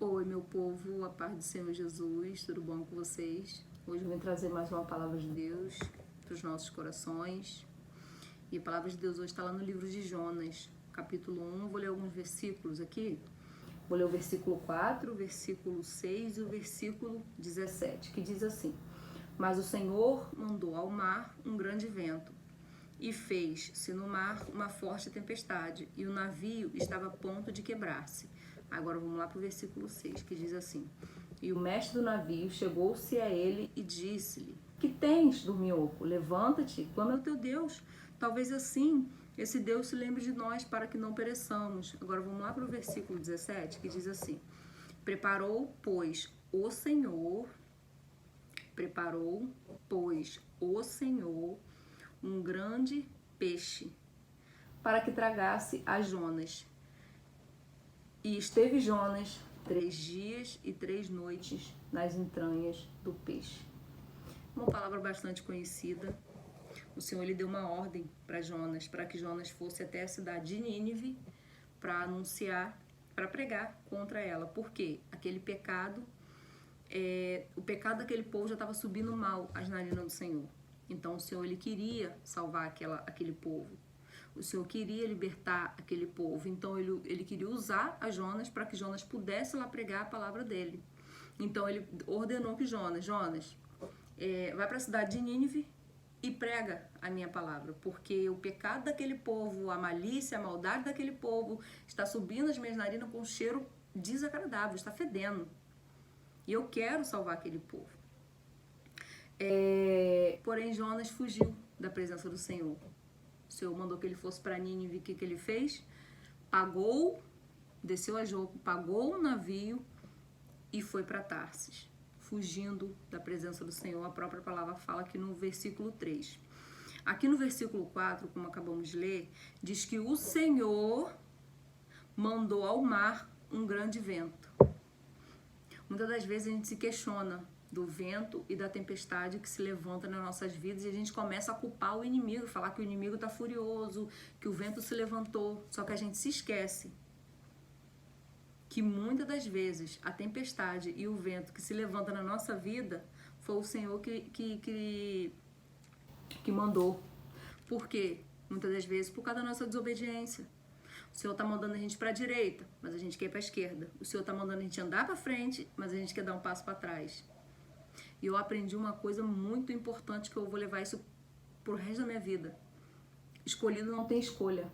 Oi, meu povo, a paz do Senhor Jesus, tudo bom com vocês? Hoje eu vim trazer mais uma palavra de Deus para os nossos corações. E a palavra de Deus hoje está lá no livro de Jonas, capítulo 1. Vou ler alguns versículos aqui. Vou ler o versículo 4, o versículo 6 e o versículo 17, que diz assim: Mas o Senhor mandou ao mar um grande vento, e fez-se no mar uma forte tempestade, e o navio estava a ponto de quebrar-se. Agora vamos lá para o versículo 6, que diz assim: E o mestre do navio chegou-se a ele e disse-lhe: Que tens, dorminhoco? Levanta-te, clama ao teu Deus. Talvez assim esse Deus se lembre de nós para que não pereçamos. Agora vamos lá para o versículo 17, que diz assim: Preparou, pois, o Senhor um grande peixe para que tragasse a Jonas. E esteve Jonas 3 dias e 3 noites nas entranhas do peixe. Uma palavra bastante conhecida. O Senhor lhe deu uma ordem para Jonas, para que Jonas fosse até a cidade de Nínive para anunciar, para pregar contra ela. Por quê? Aquele pecado, o pecado daquele povo já estava subindo mal às narinas do Senhor. Então o Senhor ele queria salvar aquele povo. O Senhor queria libertar aquele povo. Então ele queria usar a Jonas para que Jonas pudesse lá pregar a palavra dele. Então ele ordenou que Jonas, vai para a cidade de Nínive e prega a minha palavra, porque o pecado daquele povo, a malícia, a maldade daquele povo está subindo as minhas narinas com um cheiro desagradável, está fedendo. E eu quero salvar aquele povo. Porém, Jonas fugiu da presença do Senhor. O Senhor mandou que ele fosse para Nínive. O que ele fez? Desceu a Jope, pagou um navio e foi para Tarsis, fugindo da presença do Senhor. A própria palavra fala aqui no versículo 3. Aqui no versículo 4, como acabamos de ler, diz que o Senhor mandou ao mar um grande vento. Muitas das vezes a gente se questiona do vento e da tempestade que se levanta nas nossas vidas e a gente começa a culpar o inimigo, falar que o inimigo está furioso, que o vento se levantou. Só que a gente se esquece que muitas das vezes a tempestade e o vento que se levanta na nossa vida foi o Senhor que mandou. Por quê? Muitas das vezes por causa da nossa desobediência. O Senhor está mandando a gente para a direita, mas a gente quer ir para a esquerda. O Senhor está mandando a gente andar para frente, mas a gente quer dar um passo para trás. E eu aprendi uma coisa muito importante que eu vou levar isso pro resto da minha vida. Escolhido não tem escolha.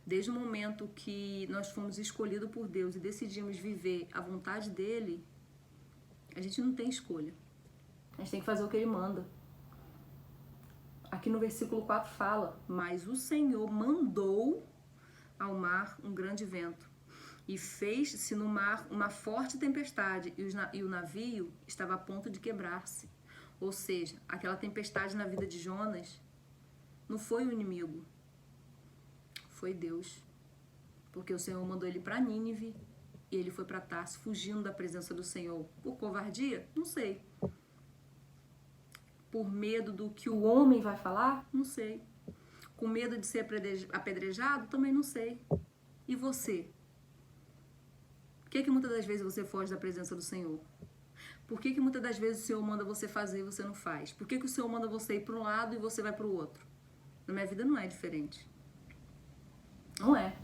Desde o momento que nós fomos escolhidos por Deus e decidimos viver a vontade dele, a gente não tem escolha. A gente tem que fazer o que ele manda. Aqui no versículo 4 fala: Mas o Senhor mandou ao mar um grande vento, e fez-se no mar uma forte tempestade, e o navio estava a ponto de quebrar-se. Ou seja, aquela tempestade na vida de Jonas não foi o inimigo, foi Deus. Porque o Senhor mandou ele para Nínive e ele foi para Tarsis, fugindo da presença do Senhor. Por covardia? Não sei. Por medo do que o homem vai falar? Não sei. Com medo de ser apedrejado? Também não sei. E você? Por que muitas das vezes você foge da presença do Senhor? Por que muitas das vezes o Senhor manda você fazer e você não faz? Por que o Senhor manda você ir para um lado e você vai para o outro? Na minha vida não é diferente. Não é.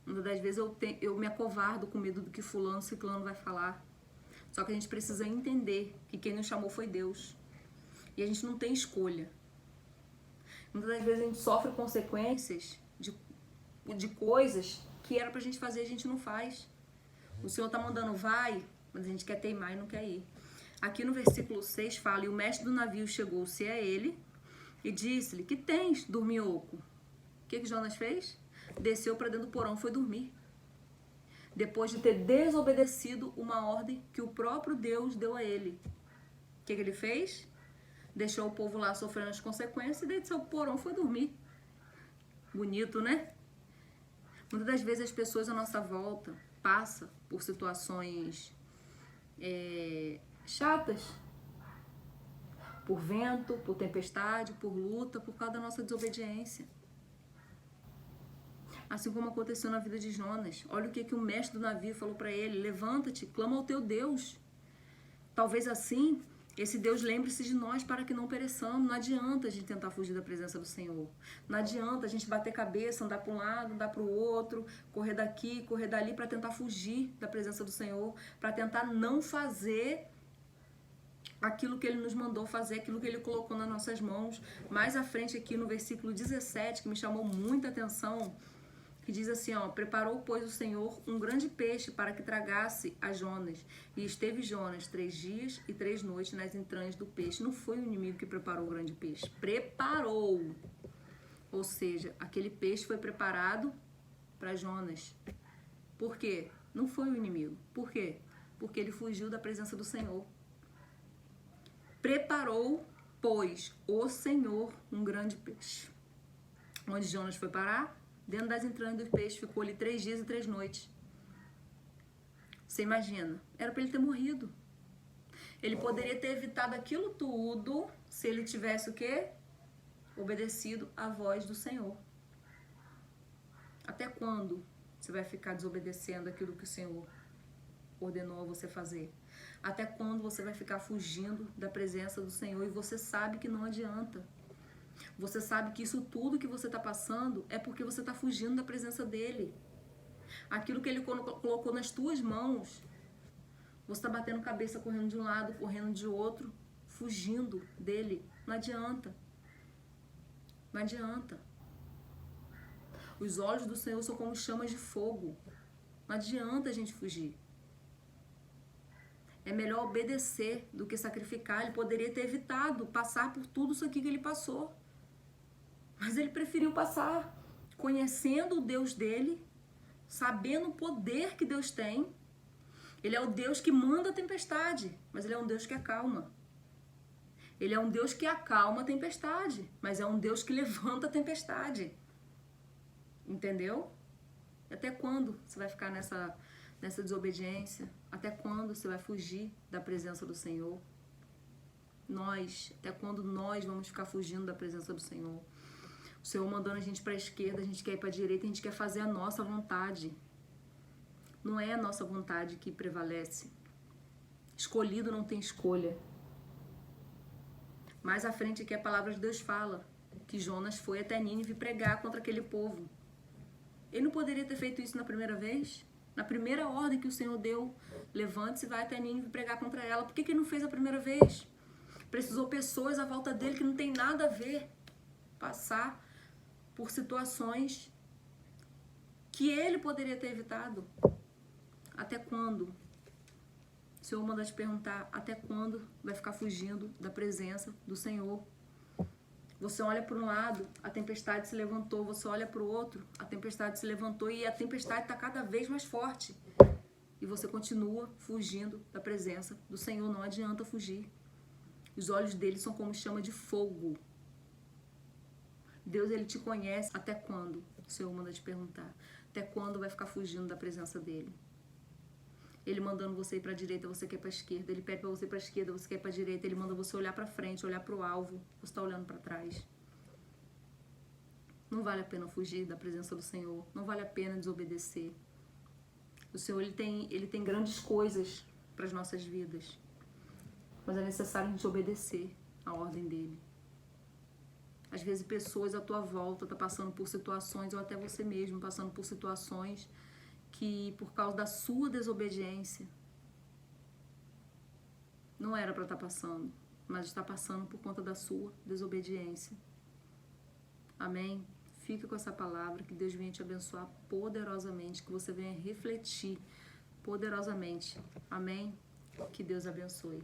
Muitas das vezes eu me acovardo com medo do que fulano, ciclano vai falar. Só que a gente precisa entender que quem nos chamou foi Deus. E a gente não tem escolha. Muitas das vezes a gente sofre consequências de coisas que era pra gente fazer e a gente não faz. O Senhor tá mandando vai, mas a gente quer teimar e não quer ir. Aqui no versículo 6 fala: E o mestre do navio chegou-se a ele e disse-lhe: Que tens, dorminhoco? O que Jonas fez? Desceu para dentro do porão, foi dormir. Depois de ter desobedecido uma ordem que o próprio Deus deu a ele. O que ele fez? Deixou o povo lá sofrendo as consequências e desceu o porão, foi dormir. Bonito, né? Muitas das vezes as pessoas à nossa volta passam por situações chatas, por vento, por tempestade, por luta, por causa da nossa desobediência. Assim como aconteceu na vida de Jonas. Olha o que o mestre do navio falou para ele: levanta-te, clama ao teu Deus. Talvez assim, esse Deus lembre-se de nós para que não pereçamos. Não adianta a gente tentar fugir da presença do Senhor. Não adianta a gente bater cabeça, andar para um lado, andar para o outro, correr daqui, correr dali para tentar fugir da presença do Senhor, para tentar não fazer aquilo que Ele nos mandou fazer, aquilo que Ele colocou nas nossas mãos. Mais à frente aqui no versículo 17, que me chamou muita atenção, que diz assim, ó: preparou, pois, o Senhor um grande peixe para que tragasse a Jonas. E esteve Jonas 3 dias e 3 noites nas entranhas do peixe. Não foi o inimigo que preparou o grande peixe. Preparou. Ou seja, aquele peixe foi preparado para Jonas. Por quê? Não foi o inimigo. Por quê? Porque ele fugiu da presença do Senhor. Preparou, pois, o Senhor um grande peixe. Onde Jonas foi parar? Dentro das entranhas do peixe, ficou ali 3 dias e 3 noites. Você imagina? Era para ele ter morrido. Ele poderia ter evitado aquilo tudo se ele tivesse o quê? Obedecido à voz do Senhor. Até quando você vai ficar desobedecendo aquilo que o Senhor ordenou a você fazer? Até quando você vai ficar fugindo da presença do Senhor? E você sabe que não adianta. Você sabe que isso tudo que você está passando é porque você está fugindo da presença dele. Aquilo que ele colocou nas tuas mãos, você está batendo cabeça, correndo de um lado, correndo de outro, fugindo dele. Não adianta. Não adianta. Os olhos do Senhor são como chamas de fogo. Não adianta a gente fugir. É melhor obedecer do que sacrificar. Ele poderia ter evitado passar por tudo isso aqui que ele passou. Mas ele preferiu passar conhecendo o Deus dele, sabendo o poder que Deus tem. Ele é o Deus que manda a tempestade, mas ele é um Deus que acalma. Ele é um Deus que acalma a tempestade, mas é um Deus que levanta a tempestade. Entendeu? Até quando você vai ficar nessa desobediência? Até quando você vai fugir da presença do Senhor? Até quando nós vamos ficar fugindo da presença do Senhor? O Senhor mandando a gente para a esquerda, a gente quer ir para a direita, a gente quer fazer a nossa vontade. Não é a nossa vontade que prevalece. Escolhido não tem escolha. Mais à frente aqui a palavra de Deus fala que Jonas foi até Nínive pregar contra aquele povo. Ele não poderia ter feito isso na primeira vez? Na primeira ordem que o Senhor deu, levante-se e vai até Nínive pregar contra ela. Por que ele não fez a primeira vez? Precisou pessoas à volta dele que não tem nada a ver passar por situações que ele poderia ter evitado. Até quando? O Senhor manda te perguntar, até quando vai ficar fugindo da presença do Senhor? Você olha para um lado, a tempestade se levantou. Você olha para o outro, a tempestade se levantou e a tempestade está cada vez mais forte. E você continua fugindo da presença do Senhor. Não adianta fugir. Os olhos dele são como chama de fogo. Deus, ele te conhece. Até quando? O Senhor manda te perguntar. Até quando vai ficar fugindo da presença dele? Ele mandando você ir para a direita, você quer ir para a esquerda. Ele pede para você ir para a esquerda, você quer ir para a direita. Ele manda você olhar para frente, olhar para o alvo. Você está olhando para trás. Não vale a pena fugir da presença do Senhor. Não vale a pena desobedecer. O Senhor, ele tem grandes coisas para as nossas vidas. Mas é necessário a gente obedecer à ordem dele. Às vezes pessoas à tua volta estão passando por situações, ou até você mesmo passando por situações que por causa da sua desobediência não era para estar passando, mas está passando por conta da sua desobediência. Amém? Fica com essa palavra, que Deus venha te abençoar poderosamente, que você venha refletir poderosamente. Amém? Que Deus abençoe.